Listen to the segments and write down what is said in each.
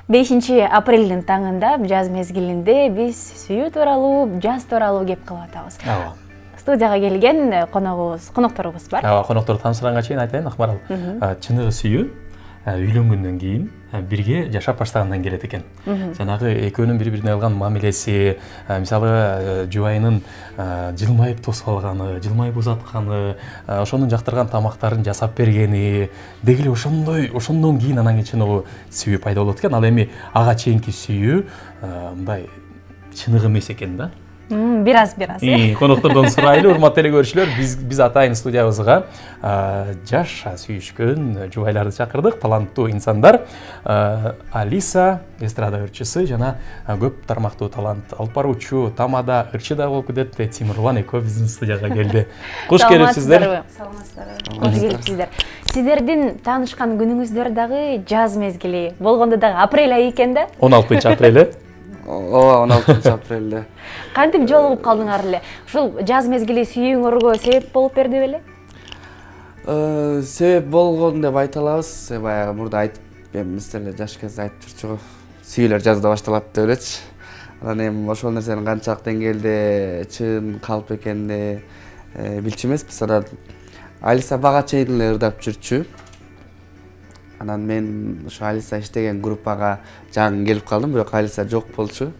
5-апрелдин таңында жаз мезгилинде биз сүйүү тууралуу, жаз тууралуу кеп кылып атабыз. Студияга келген конокторубуз бар. Конокторду таанышканга чейин айтайын, Акмарал. Чыныгы сүйүү үйлөнгөндөн кийин бирге жашап баштагандан келет экен. Жанагы экөөнүн бири-бирине кылган мамилеси, мисалы жубайынын жылмайып тосуп алганы, жылмайып узатканы, ошонун жактырган тамактарын жасап бергени, деги эле ошондон кийин анан чыныгы сүйүү пайда болот экен. Ал эми ага чейинки сүйүү мындай чыныгы эмес экен да. Бираз. Коноктордон сурайлы, урматтуу эле көрүүчүлөр, биз атайын студиябызга жаш сүйүшкөн жубайларды чакырдык, таланттуу инсандар. Алиса, эстрада ырчысы жана көп тармактуу талант алып баруучу, тамада ырчы да болуп кетет, Тимурлан экөө биздин студияга келди. Куш келипсиздер. Саламатсыздарбы? Куш келипсиздер. Сиздердин таанышкан күнүңүздөр дагы жаз мезгили болгондо дагы апрель айы экен да? 16-апрель. Ооба, 16-апрелде. Кантип жолугуп калдыңар эле? Ушул жаз мезгили сүйүүңөргө себеп болуп берди беле? Себеп болгон деп айта алабыз. Баягы мурда айтып, биз деле жаш кезде айтып жүрчү го. Сүйүүлөр жазда башталат деп элечи. Анан эми ошол нерсенин канчалык деңгээлде чын калп экенин билчү эмеспиз. Анан Алиса бага чейин эле ырдап жүрчү. Анан мен ошо Алиса иштеген группага жаңы келип калдым, бирок Алиса жок болчу.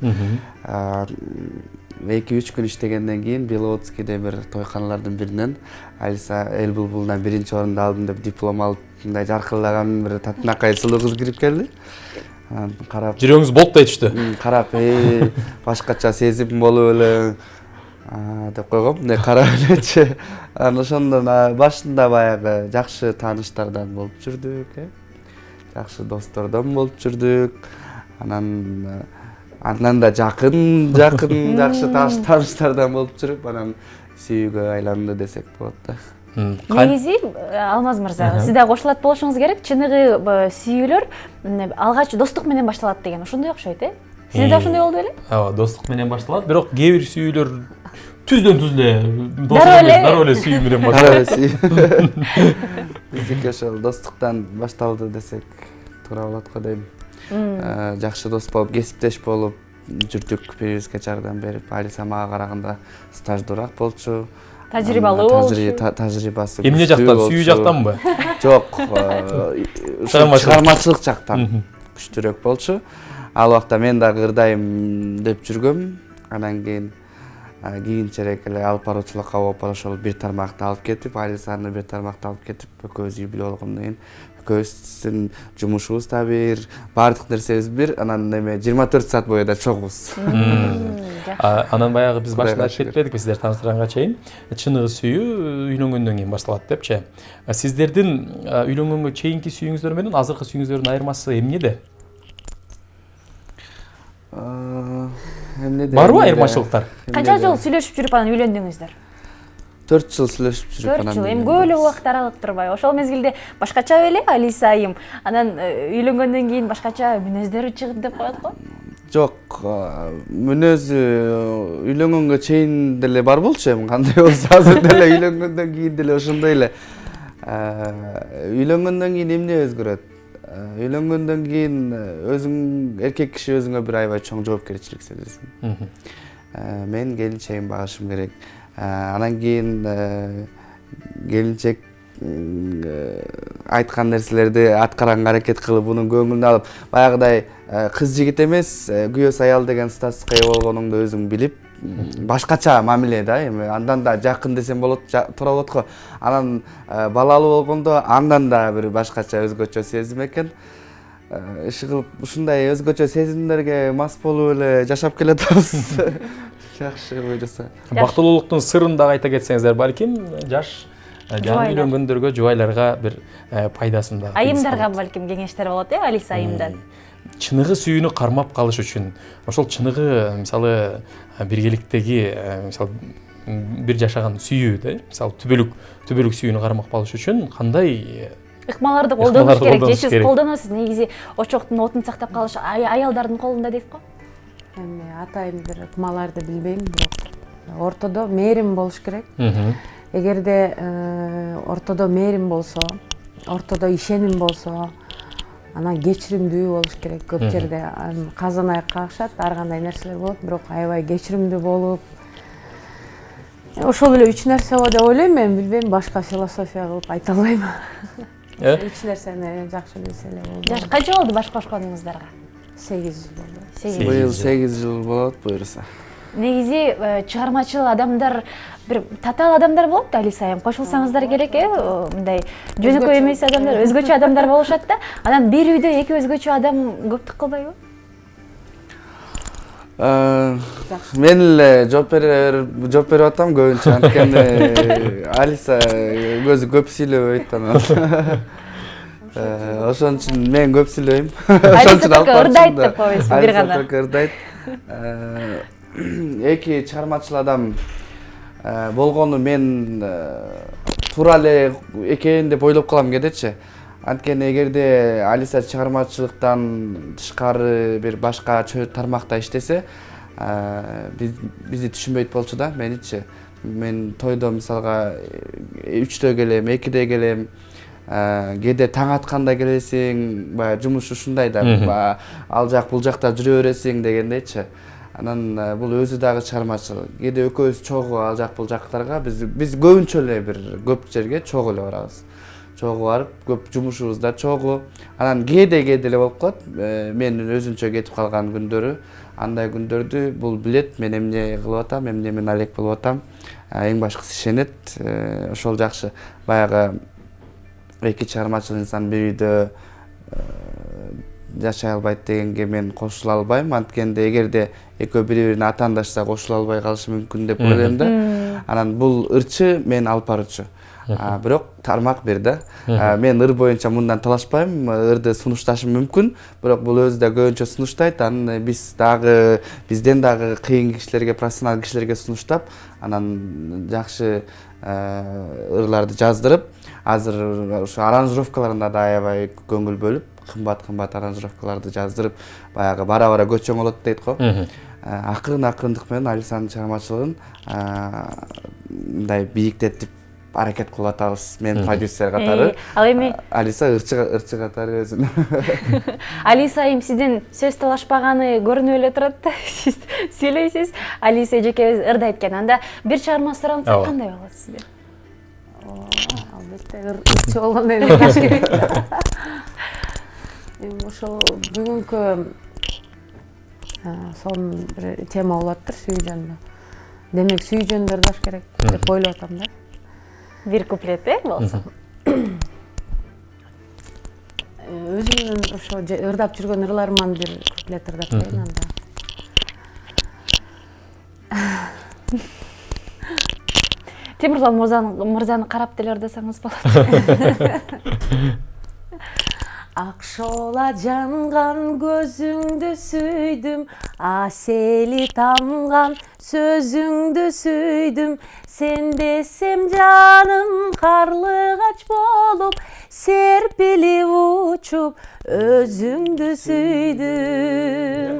2-3 күн иштегенден кийин Беловодскийде бир тойканалардын биринен Алиса эл булбулунан 1-орунду алдым деп диплом алып, мындай жаркырлаган бир татынакай сулуу кыз кирип келди. Анан карап, жүрөгүңүз болуп да ичти. Карап, башкача сезим болуп эле деп койгом, мындай карап элечи. Анан ошондон башында баягы жакшы тааныштардан болуп жүрдүк, жакшы достордон болуп жүрдүк. Андан да жакын жакшы тааныштардан болуп жүрүп, анан сүйүүгө айланды десек болот да. Негизи Алмаз мырза, сиз да кошулат болушуңуз керек. Чыныгы сүйүүлөр алгач достук менен башталат деген ошондой окшойт, Сизде да ошондой болду беле? Ооба, достук менен башталат, бирок кээ бир сүйүүлөр түздөн-түз эле дароо эле сүйүү менен башталат. Биздики ошол достуктан башталды десек туура болот го дейм. Жакшы дос болуп, кесиптеш болуп жүрдүк, бири-бирибизге жардам берип. Алиса мага караганда стаждуураак болчу. Тажрыйбалуу болчу. Тажрыйбасы. Эмне жактан, сүйүү жактанбы? Жок, чыгармачылык жактан күчтүүрөөк болчу. Ал убакта мен дагы ырдайм деп жүргөм. Анан кийинчерээк эле алып баруучулукка болуп ошол бир тармакты алып кетип, Алисаны бир тармакты алып кетип, экөөбүз үй бүлө болгондон кийин экөөбүздүн жумушубуз да бир, баардык нерсебиз бир, анан эме 24 саат бою да чогубуз. Анан баягы биз башында айтып кетпедикпи сиздер тааныштырганга чейин, чыныгы сүйүү үйлөнгөндөн кийин башталат депчи. Сиздердин үйлөнгөнгө чейинки сүйүүңүздөр менен азыркы сүйүүңүздөрдүн айырмасы эмнеде? Барбы айырмачылыктар? Канча жыл сүйлөшүп жүрүп анан үйлөндүңүздөр? 4 жыл сүйлөшүп жүрүп 4 жыл. Эми көп эле убакыт аралык турбайбы? Ошол мезгилде башкача беле Алиса айым? Анан үйлөнгөндөн кийин башкача мүнөздөрү чыгып деп коет го? Жок, мүнөзү үйлөнгөнгө чейин деле бар болчу, эми кандай болсо азыр деле үйлөнгөндөн кийин деле ошондой эле. Үйлөнгөндөн кийин эмне өзгөрөт? Үйлөнгөндөн кийин эркек киши өзүңө бир аябай чоң жоопкерчилик сезесиң. Мен келинчегим багышым керек. Анан кийин келинчек айткан нерселерди аткарганга аракет кылып, мунун көңүлүн алып, баягыдай кыз жигит эмес, күйөөс аял деген статуска ээ болгонуңду өзүң билип, башкача мамиле да, эми андан да жакын десем болот, туура болот го. Анан балалуу болгондо андан да бир башкача өзгөчө сезим экен. Иши кылып ушундай өзгөчө сезимдерге мас болуп эле жашап келатабыз. Жакшы буйруса. Бактылуулуктун сырын дагы айта кетсеңиздер, балким жаш жаңы үйлөнгөндөргө, жубайларга бир пайдасын дагы. Айымдарга балким кеңештер болот, Алиса айымдан. Чыныгы сүйүүнү кармап калыш үчүн, ошол чыныгы мисалы биргеликтеги мисалы бир жашаган сүйүү, мисалы түбөлүк сүйүүнү кармап калыш үчүн кандай ыкмаларды колдонуш керек же сиз колдоносуз? Негизи очоктун отун сактап калыш аялдардын колунда дейт го. Эми атайын бир ыкмаларды билбейм, бирок ортодо мээрим болуш керек. Эгерде ортодо мээрим болсо, ортодо ишеним болсо, анан кечиримдүү болуш керек. Көп жерде казан аяк кагышат, ар кандай нерселер болот, бирок аябай кечиримдүү болуп, ошол эле 3 нерсе го деп ойлойм мен, билбейм, башка философия кылып айта албайм. 3 нерсени жакшы билсе эле болду. Жаш канча болду баш кошконуңуздарга? 8 жыл болду. Быйыл 8 жыл болот буюрса. Негизи чыгармачыл адамдар бир татаал адамдар болот да, Алиса айым. Кошулсаңыздар керек, мындай жөнөкөй эмес адамдар, өзгөчө адамдар болушат да. Анан бир үйдө эки өзгөчө адам көптүк кылбайбы? Мен эле жооп берип атам көбүнчө, анткени Алиса өзү көп сүйлөбөйт анан. Ошон үчүн мен көп сүйлөйм. Алиса только ырдайт деп коебузбу бир гана. Алиса только ырдайт. Эки чыгармачыл адам болгону мен туура эле экен деп ойлоп калам кээдечи. Анткени эгерде Алиса чыгармачылыктан тышкары бир башка тармакта иштесе, бизди түшүнбөйт болчу да, меничи. Мен тойдо мисалга 3дө келем, 2де келем, кээде таң атканда келесиң, баягы жумуш ушундай да, ал жак бул жакта жүрө бересиң дегендейчи. Анан бул өзү дагы чыгармачыл. Кээде экөөбүз чогуу ал жак бул жактарга биз көбүнчө эле бир көп жерге чогуу эле барабыз. Чогуу барып, көп жумушубуз да чогуу. Анан кээде эле болуп калат. Мен өзүнчө кетип калган күндөрү, андай күндөрдү бул билет, мен эмне кылып атам, эмне мен алек болуп атам. Эң башкысы ишенет. Ошол жакшы. Баягы эки чыгармачыл инсан бир үйдө жашай албайт дегенге мен кошула албайм. Анткенде эгерде экөө бири-бирине атаандашса кошула албай калышы мүмкүн деп ойлойм да. Анан бул ырчы, мен алып баруучу. Бирок тармак бир да. Мен ыр боюнча мындан талашпайм, ырды сунушташым мүмкүн, бирок бул өзү да көбүнчө сунуштайт. Анан бизден дагы кыйын кишилерге, профессионал кишилерге сунуштап, анан жакшы ырларды жаздырып, азыр ошо аранжировкаларына да аябай көңүл бөлүп, кымбат аранжировкаларды жаздырып, баягы бара-бара көчөңөлөт дейт го. Акырындык менен Алисанын чыгармачылыгын мындай бийиктетип аракет кылып атабыз. Мен продюсер катары. Ал эми Алиса ырчы катары өзүн. Алиса айым сиздин сөз талашпаганы көрүнүп эле турат да. Сиз сүйлөйсүз, Алиса эжекебиз ырдайт экен. Анда бир чыгарма сурансак кандай болот сизге? Албетте ырчы болгондо эми таш керек. Эми ошол бүгүнкү сонун бир тема болоттур сүйүү жөнүндө. Демек сүйүү жөнүндө ырдаш керек деп ойлоп атам да. Бир куплет болсо. Өзүмдүн ошо ырдап жүргөн ырларыман бир куплет ырдап берейин анда. Темирлан мырзаны карап деле ырдасаңыз болот. Акшола жанган көзүңдү сүйдүм, асели тамган сөзүңдү сүйдүм. Сен десем жаным карлыгач болуп, серпилип учуп, өзүңдү сүйдүм.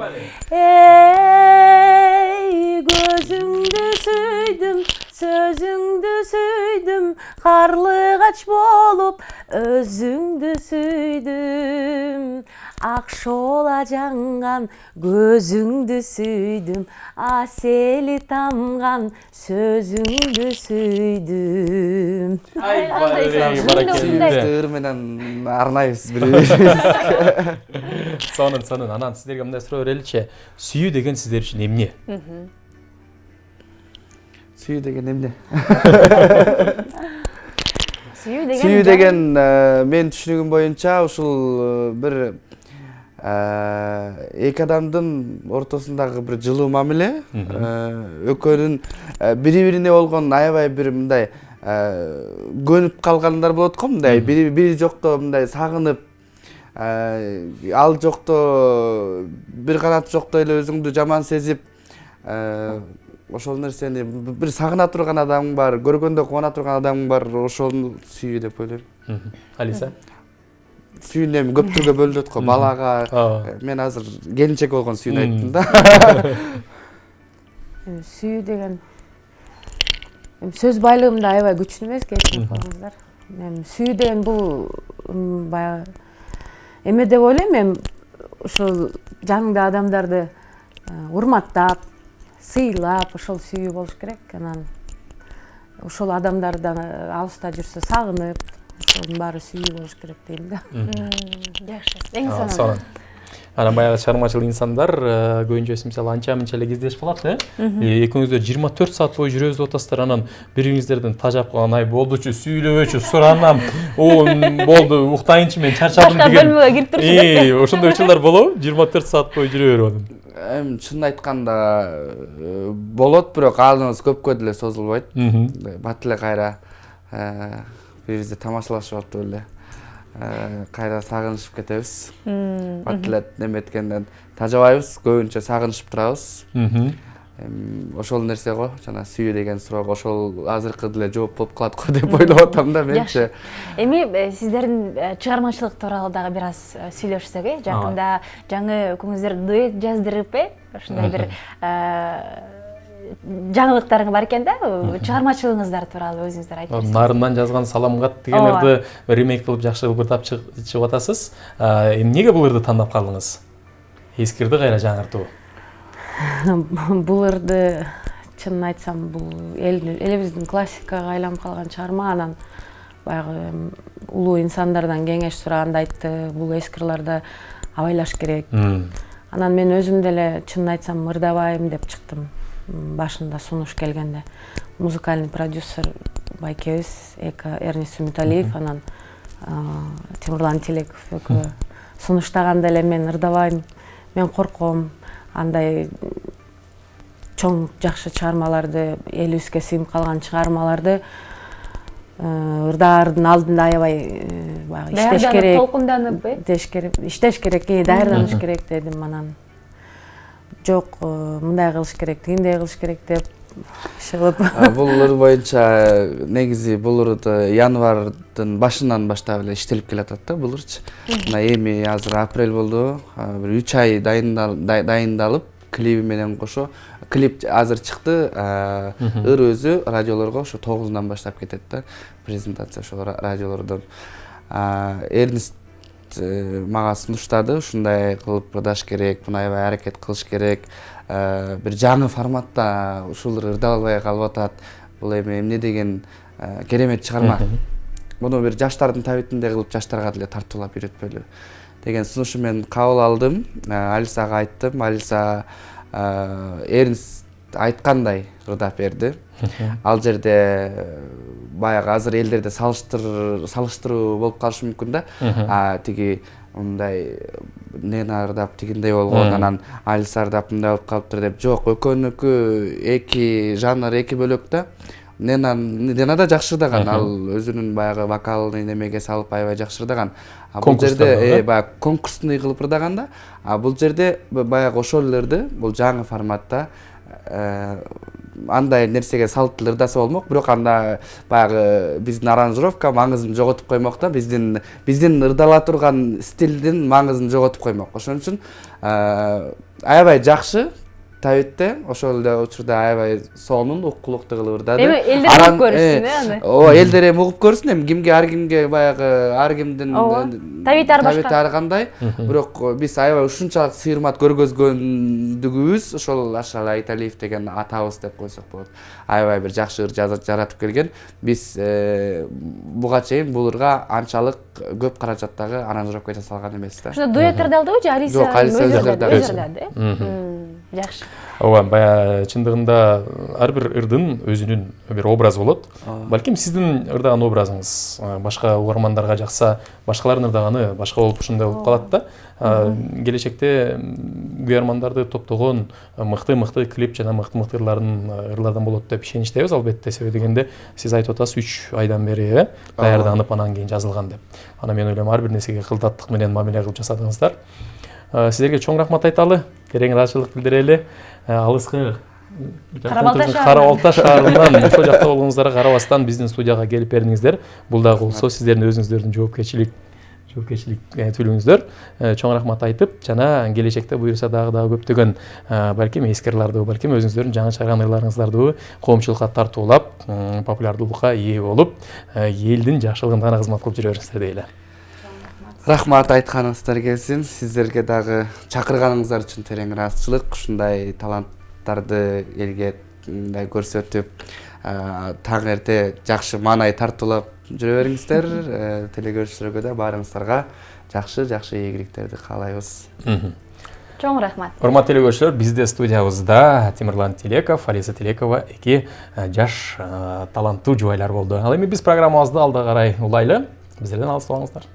Эй, көзүңдү сүйдүм, сөзүңдү сүйдүм, карлыгач болуп, өзүңдү сүйдүм. Акшола жанган көзүңдү сүйдүм, асели тамган сөзүңдү сүйдүм. Ыр менен арнайбыз бири-бирибизге. Сонун. Анан сиздерге мындай суроо береличи. Сүйүү деген сиздер үчүн эмне? Сүйүү деген эмне? Сүйүү деген мен түшүнүгүм боюнча ушул бир эки адамдын ортосундагы бир жылуу мамиле, экөөнүн бири-бирине болгон аябай бир мындай көнүп калгандар болот го, мындай бири жокто мындай сагынып, ал жокто бир канат жокто эле өзүңдү жаман сезип, ошол нерсени бир сагына турган адамың бар, көргөндө кубана турган адамың бар, ошону сүйүү деп ойлойм. Алиса? Сүйүүнү эми көптүргө бөлүнөт го. Балага мен азыр келинчек болгон сүйүүнү айттым да. Сүйүү деген сөз байлыгым да аябай күчтүү эмес, кечирип коюңуздар. Сүйүү деген бул баягы Эме деп ойлойм мен ушул жаныңда адамдарды урматтап, сыйлап, ошол сүйүү болуш керек. Анан ошол адамдардан алыста жүрсө сагынып, ошонун баары сүйүү болуш керек дейм да. Жакшы. Эң сонун. сонун. Анан баягы чыгармачыл инсандар көбүнчөсү мисалы анча мынча эле кездешип калат, экөөңүздөр 24 саат бою жүрөбүз деп атасыздар, анан бириңиздерден тажап калган, ай болдучу, сүйлөбөчү, суранам, болду, уктайынчы, мен чарчадым Башка бөлмөгө кирип турушу. Ошондой учурлар болобу? 24 саат бою жүрө берип атам. Эми чынын айтканда болот, бирок алдыңыз көпкө деле созулбойт. Бат эле кайра бирибизди тамашалашып алып эле кайра сагынышып кетебиз. Бат эле неметкенден тажабайбыз, көбүнчө сагынышып турабыз. Ошол нерсе го, жана сүйүү деген суроого ошол азыркы деле жооп болуп калат го деп ойлоп атам да менчи. Эми сиздердин чыгармачылык тууралуу дагы бир аз сүйлөшсөк, жакында жаңы экөөңүздөр дуэт жаздырып, ошондой бир жаңылыктарың бар экен да, чыгармачылыгыңыздар тууралуу өзүңүздөр айтып берсеңиз. Нарындан жазган саламгат деген ырды ремейк кылып жакшы ырдап чыгып атасыз. Эмнеге бул ырды тандап калдыңыз? Эскирди кайра жаңыртуу. Бул ырды чынын айтсам бул элибиздин классикага айланып калган чыгарма, анан баягы улуу инсандардан кеңеш сураганда айтты, бул эски ырларды абайлаш керек. Анан мен өзүм деле чынын айтсам ырдабайм деп чыктым. Башында сунуш келгенде музыкальный продюсер байкебиз Эрнест Сумиталиев, анан Темирлан Телеков экөө сунуштаганда эле мен ырдабайм, мен корком, андай чоң жакшы чыгармаларды, элибизге сыйынып калган чыгармаларды ырдаардын алдында аябай иштеш керек, толкунданып, иштеш керек, даярданыш керек дедим. Анан жок, мындай кылыш керек, тигиндей кылыш керек деп шылып. Бул ыр боюнча негизи бул ырды январдын башынан баштап эле иштелип келатат да бул ырчы. Мына эми азыр апрель болду, бир 3 ай дайындалып, клиби менен кошо. Клип азыр чыкты, ыр өзү радиолорго ошо 9-дан баштап кетет да, презентация ошо радиолордон. Эрнест мага сунуштады, ушундай кылып ырдаш керек, мына аябай аракет кылыш керек, бир жаңы форматта ушулар ырдап албай калып атат. Бул эми эмне деген керемет чыгарма. Муну бир жаштардын табитинде кылып жаштарга деле тартуулап үйрөтпөйлү деген сунушу мен кабыл алдым. Алисага айттым, Алиса Эрнест айткандай ырдап берди. Ал жерде баягы азыр элдерде салыштыруу болуп калышы мүмкүн да. Тиги мындай Нена ырдап тигиндей болгон, анан Алиса ырдап мындай болуп калыптыр деп. Жок, экөөнүкү эки жанр, эки бөлөк да. Нена да жакшы ырдаган, ал өзүнүн баягы вокалын немеге салып аябай жакшы ырдаган. Бул жерде баягы конкурсный кылып ырдаган да. Бул жерде баягы ошол элерди бул жаңы форматта андай нерсеге салып ырдаса болмок, бирок анда баягы биздин аранжировка маңызын жоготуп коймок да, биздин ырдала турган стилдин маңызын жоготуп коймок. Ошон үчүн аябай жакшы табитте, ошол эле учурда аябай сонун, уккулуктуу кылып ырдады. Эми элдер угуп көрсүн, аны. Элдер эми угуп көрсүн, эми кимге ар кимге баягы ар кимдин табити ар кандай. Бирок биз аябай ушунчалык сыйырмат көргөзгөндүгүбүз ошол Ашал Айталиев деген атабыз деп койсок болот. Аябай бир жакшы ыр жаратып келген. Биз буга чейин бул ырга анчалык көп каражаттагы аранжировка жасалган эмес да. Ошондо дуэт ырдалдыбы же Алиса? Жок, Алиса өзү ырдады. Жакшы. Ооба, бая чындыгында ар бир ырдын өзүнүн бир образы болот. Балким сиздин ырдаган образыңыз башка угармандарга жакса, башкалардын ырдаганы башка болуп ушундай болуп калат да. Келечекте угармандарды топтогон мыкты клип жана мыкты ырлардан болот деп ишеничтебиз албетте. Себеби дегенде сиз айтып атасыз 3 айдан бери даярданып анан кийин жазылган деп. Ана мен ойлойм ар бир нерсеге кылдаттык менен мамиле кылып жасадыңыздар. Сиздерге чоң рахмат айталы, терең ыраазычылык билдирели. Алыскы Кара Балта шаарынан ошол жакта болгонуңуздарга карабастан биздин студияга келип бердиңиздер. Бул дагы болсо сиздердин өзүңүздөрдүн жоопкерчилик төлөңүздөр. Чоң рахмат айтып, жана келечекте буюрса дагы көптөгөн балким эски ырларды, балким өзүңүздөрдүн жаңы чыгарган ырларыңыздарды коомчулукка тартуулап, популярдуулукка ээ болуп, элдин жакшылыгына кызмат кылып жүрө бериңиздер дейли. Рахмат айтканыңыздар келсин. Сиздерге дагы чакырганыңыздар үчүн терең ыраазычылык. Ушундай таланттарды элге мындай көрсөтүп, таң эрте жакшы маанай тартуулап жүрө бериңиздер. Телекөрүүчүлөргө да баарыңыздарга жакшы ийгиликтерди каалайбыз. Чоң рахмат. Урматтуу телекөрүүчүлөр, бизде студиябызда Тимирлан Телеков, Алиса Телекова эки жаш таланттуу жубайлар болду. Ал эми биз программабызды алда карай улайлы. Биздерден алыстабаңыздар.